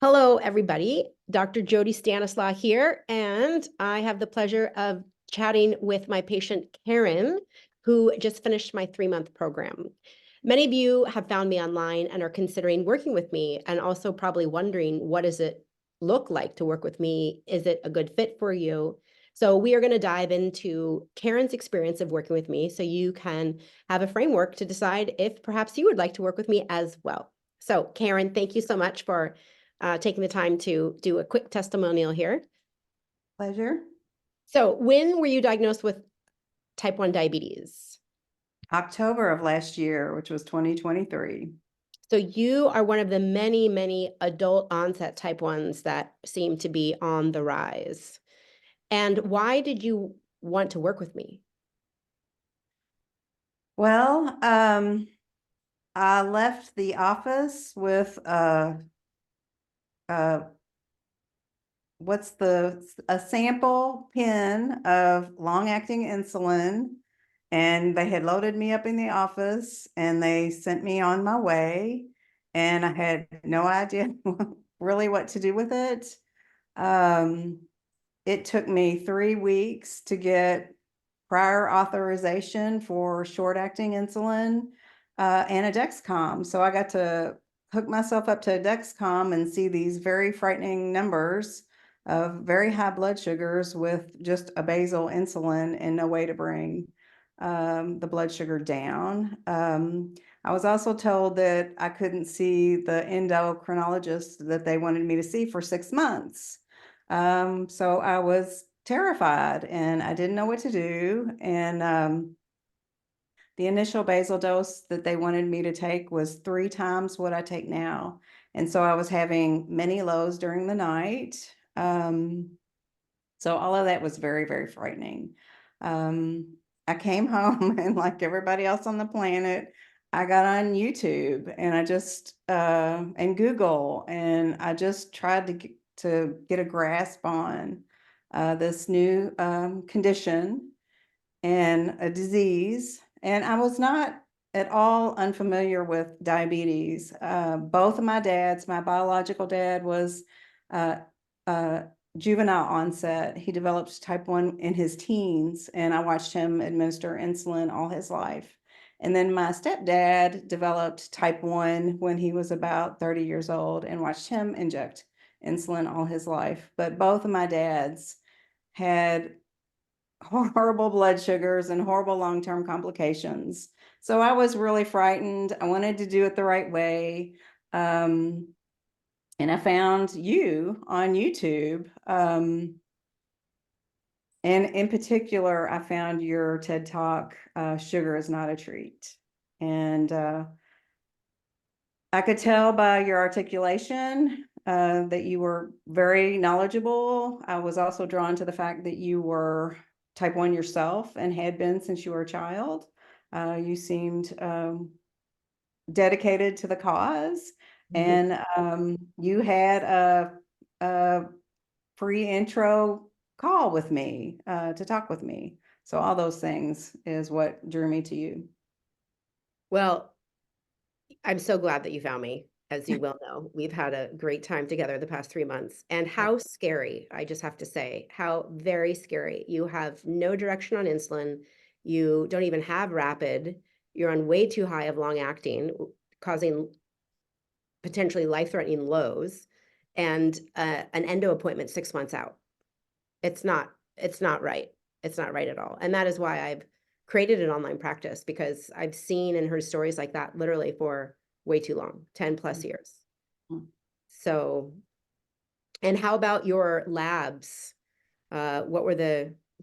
Hello, everybody. Dr. Jody Stanislaw here, and I have the pleasure of chatting with my patient, Karen, who just finished my 3-month program. Many of you have found me online and are considering working with me, and also probably wondering, what does it look like to work with me? Is it a good fit for you? So we are going to dive into Karen's experience of working with me so you can have a framework to decide if perhaps you would like to work with me as well. So Karen, thank you so much for taking the time to do a quick testimonial here. Pleasure. So when were you diagnosed with type 1 diabetes? October of last year, which was 2023. So you are one of the many, many adult onset type 1s that seem to be on the rise. And why did you want to work with me? Well, I left the office with a sample pen of long-acting insulin, and they had loaded me up in the office and they sent me on my way, and I had no idea really what to do with it. It took me 3 weeks to get prior authorization for short-acting insulin and a Dexcom. So I got to hook myself up to a Dexcom and see these very frightening numbers of very high blood sugars with just a basal insulin and no way to bring the blood sugar down. I was also told that I couldn't see the endocrinologist that they wanted me to see for 6 months. So I was terrified and I didn't know what to do. And the initial basal dose that they wanted me to take was 3 times what I take now. And so I was having many lows during the night. So all of that was very, very frightening. I came home and like everybody else on the planet, I got on YouTube and I just and Google, and I just tried to get a grasp on this new condition and a disease. And I was not at all unfamiliar with diabetes. Both of my dads, my biological dad was uh, juvenile onset. He developed type 1 in his teens, and I watched him administer insulin all his life. And then my stepdad developed type 1 when he was about 30 years old and watched him inject insulin all his life. But both of my dads had horrible blood sugars and horrible long-term complications. So I was really frightened. I wanted to do it the right way. And I found you on YouTube. And in particular, I found your TED Talk, Sugar is Not a Treat. And I could tell by your articulation that you were very knowledgeable. I was also drawn to the fact that you were type 1 yourself and had been since you were a child. You seemed dedicated to the cause, and you had a free intro call with me to talk with me. So all those things is what drew me to you. Well, I'm so glad that you found me. As you well know, we've had a great time together the past 3 months. And how scary, I just have to say, how very scary. You have no direction on insulin. You don't even have rapid. You're on way too high of long acting, causing potentially life-threatening lows, and an endo appointment 6 months out. It's not right. It's not right at all. And that is why I've created an online practice, because I've seen and heard stories like that literally for way too long, 10 plus years. So, and how about your labs? What were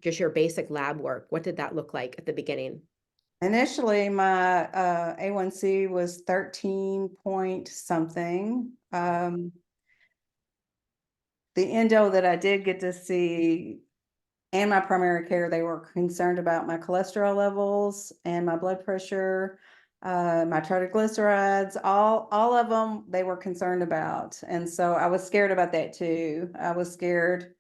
just your basic lab work? What did that look like at the beginning? Initially, my A1C was 13 point something. The endo that I did get to see and my primary care, they were concerned about my cholesterol levels and my blood pressure, my triglycerides, all of them they were concerned about. And so I was scared about that too. I was scared.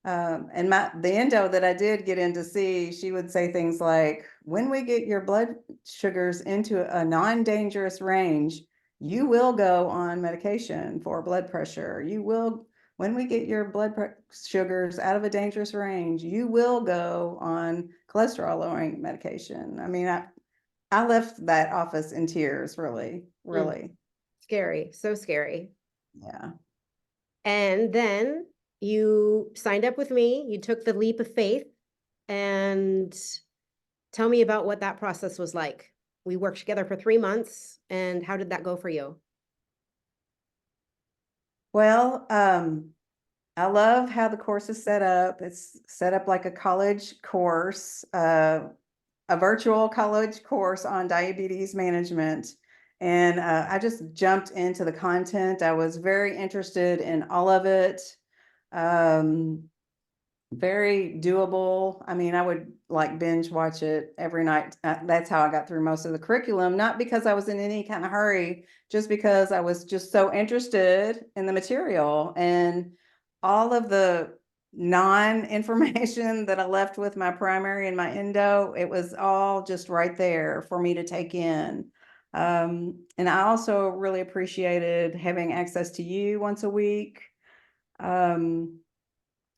And the endo that I did get in to see, she would say things like, when we get your blood sugars into a non-dangerous range, you will go on medication for blood pressure. You will, when we get your sugars out of a dangerous range, you will go on cholesterol lowering medication. I mean, I left that office in tears, really, Mm, really. scary, so scary. Yeah. And then you signed up with me, you took the leap of faith, and tell me about what that process was like. We worked together for 3 months, and how did that go for you? Well, I love how the course is set up. It's set up like a college course, a virtual college course on diabetes management. And I just jumped into the content. I was very interested in all of it. Um, very doable. I mean, I would like binge watch it every night. That's how I got through most of the curriculum, not because I was in any kind of hurry, just because I was just so interested in the material and all of the non-information that I left with my primary and my endo. It was all just right there for me to take in. And I also really appreciated having access to you once a week. Um,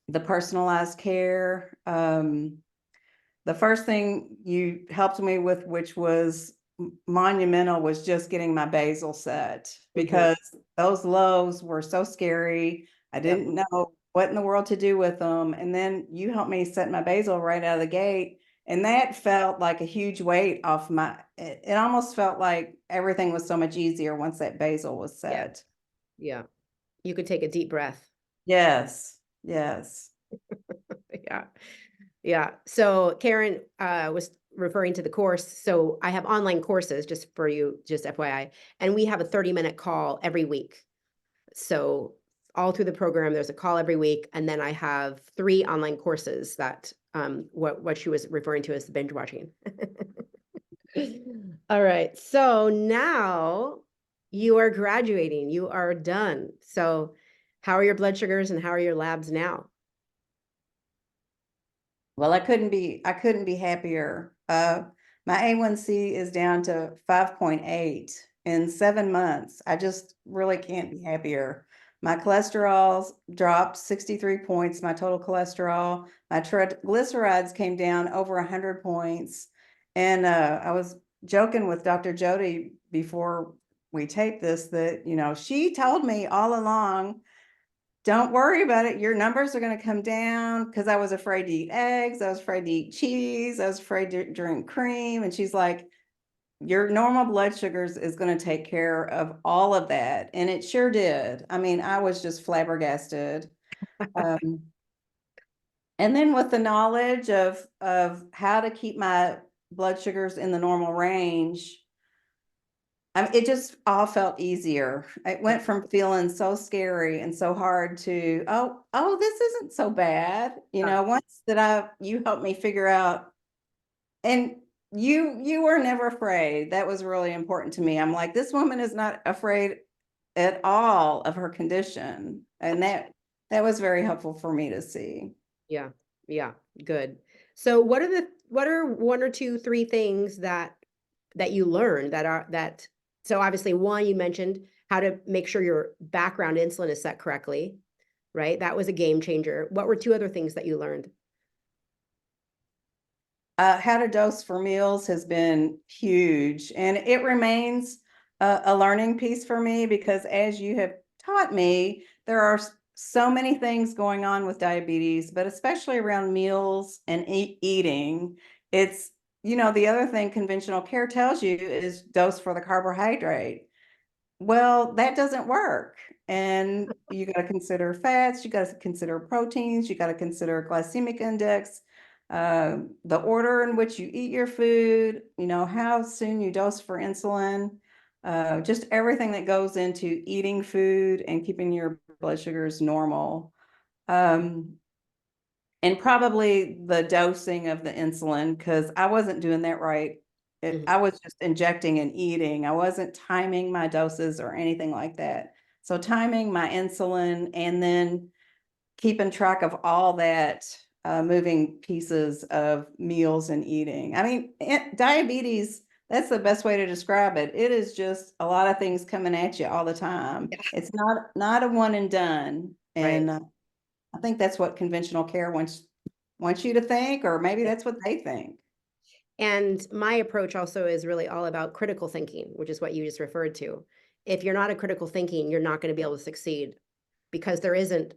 the personalized care. The first thing you helped me with, which was monumental, was just getting my basal set, Mhm. because those lows were so scary. I Yep. didn't know what in the world to do with them. And then you helped me set my basal right out of the gate. And that felt like a huge weight off it almost felt like everything was so much easier once that basal was Yeah. set. Yeah. You could take a deep breath. Yes, yes. Yeah. Yeah. So Karen was referring to the course. So I have online courses just for you, just FYI, and we have a 30-minute call every week. So all through the program, there's a call every week, and then I have 3 online courses that what she was referring to as the binge watching. All right. So now you are graduating. You are done. So how are your blood sugars and how are your labs now? Well, I couldn't be happier. My A1C is down to 5.8 in 7 months. I just really can't be happier. My cholesterol's dropped 63 points, my total cholesterol. My triglycerides came down over 100 points. And I was joking with Dr. Jody before we taped this that, she told me all along, don't worry about it. Your numbers are going to come down, because I was afraid to eat eggs. I was afraid to eat cheese. I was afraid to drink cream. And she's like, your normal blood sugars is going to take care of all of that. And it sure did. I mean, I was just flabbergasted. Um, and then with the knowledge of how to keep my blood sugars in the normal range, it just all felt easier. It went from feeling so scary and so hard to, oh, this isn't so bad. Yeah. Once that you helped me figure out, and you were never afraid. That was really important to me. I'm like, this woman is not afraid at all of her condition. And that was very helpful for me to see. Yeah. Yeah. Good. So what are 1 or 2, 3 things that you learned so obviously one, you mentioned how to make sure your background insulin is set correctly, right? That was a game changer. What were 2 other things that you learned? How to dose for meals has been huge, and it remains a learning piece for me, because as you have taught me, there are so many things going on with diabetes, but especially around meals and eating. It's, the other thing conventional care tells you is dose for the carbohydrate. Well, that doesn't work. And you got to consider fats, you got to consider proteins, you got to consider glycemic index, the order in which you eat your food, how soon you dose for insulin, just everything that goes into eating food and keeping your blood sugars normal. Um, and probably the dosing of the insulin, because I wasn't doing that right. Mhm. I was just injecting and eating. I wasn't timing my doses or anything like that. So timing my insulin and then keeping track of all that, moving pieces of meals and eating. I mean, diabetes That's the best way to describe it. It is just a lot of things coming at you all the time. Yeah. It's not a one and done. Right. And I think that's what conventional care wants you to think, or maybe that's what they think. And my approach also is really all about critical thinking, which is what you just referred to. If you're not a critical thinking, you're not going to be able to succeed because there isn't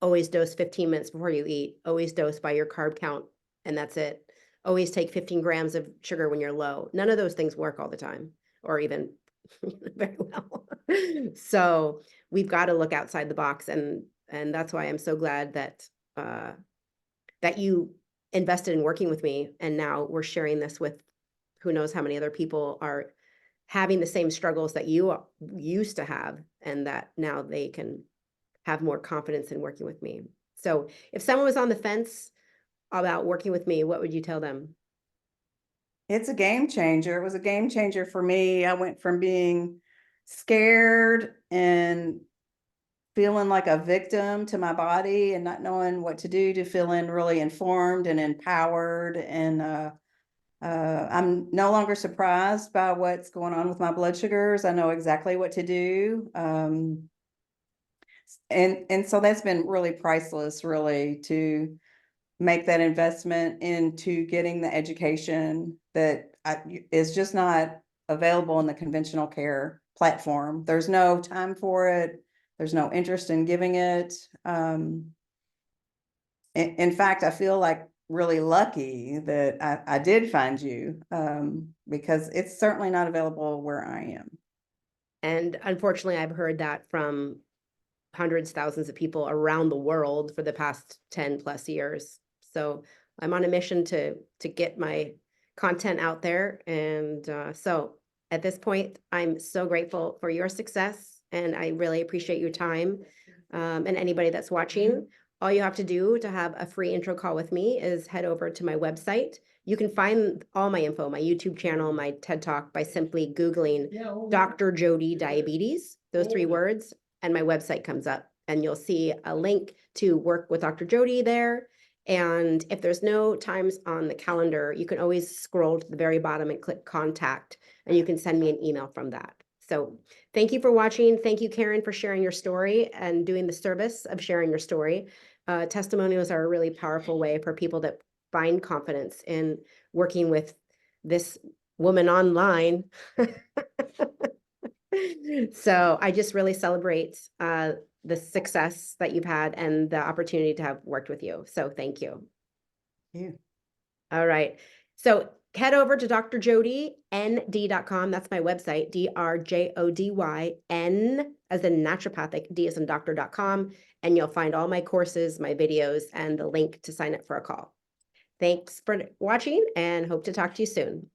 always dose 15 minutes before you eat, always dose by your carb count, and that's it. Always take 15 grams of sugar when you're low. None of those things work all the time or even very well. So we've got to look outside the box, and that's why I'm so glad that that you invested in working with me, and now we're sharing this with who knows how many other people are having the same struggles that you used to have, and that now they can have more confidence in working with me. So if someone was on the fence about working with me, what would you tell them? It's a game changer. It was a game changer for me. I went from being scared and feeling like a victim to my body and not knowing what to do to feeling really informed and empowered. And I'm no longer surprised by what's going on with my blood sugars. I know exactly what to do. And so that's been really priceless, really, to make that investment into getting the education that is just not available in the conventional care platform. There's no time for it. There's no interest in giving it. In fact, I feel like really lucky that I did find you, because it's certainly not available where I am. And unfortunately, I've heard that from hundreds, thousands of people around the world for the past 10 plus years. So I'm on a mission to get my content out there. And so at this point, I'm so grateful for your success, and I really appreciate your time. And anybody that's watching, all you have to do to have a free intro call with me is head over to my website. You can find all my info, my YouTube channel, my TED Talk, by simply Googling Dr. Jody Diabetes, those three words, and my website comes up, and you'll see a link to work with Dr. Jody there. And if there's no times on the calendar, you can always scroll to the very bottom and click contact, and you can send me an email from that. So thank you for watching. Thank you, Karen, for sharing your story and doing the service of sharing your story. Testimonials are a really powerful way for people that find confidence in working with this woman online. So I just really celebrate the success that you've had and the opportunity to have worked with you. So thank you. You. All right. So head over to drjodyn.com. That's my website, DRJODYN as in naturopathic, D as in doctor.com. And you'll find all my courses, my videos, and the link to sign up for a call. Thanks for watching, and hope to talk to you soon.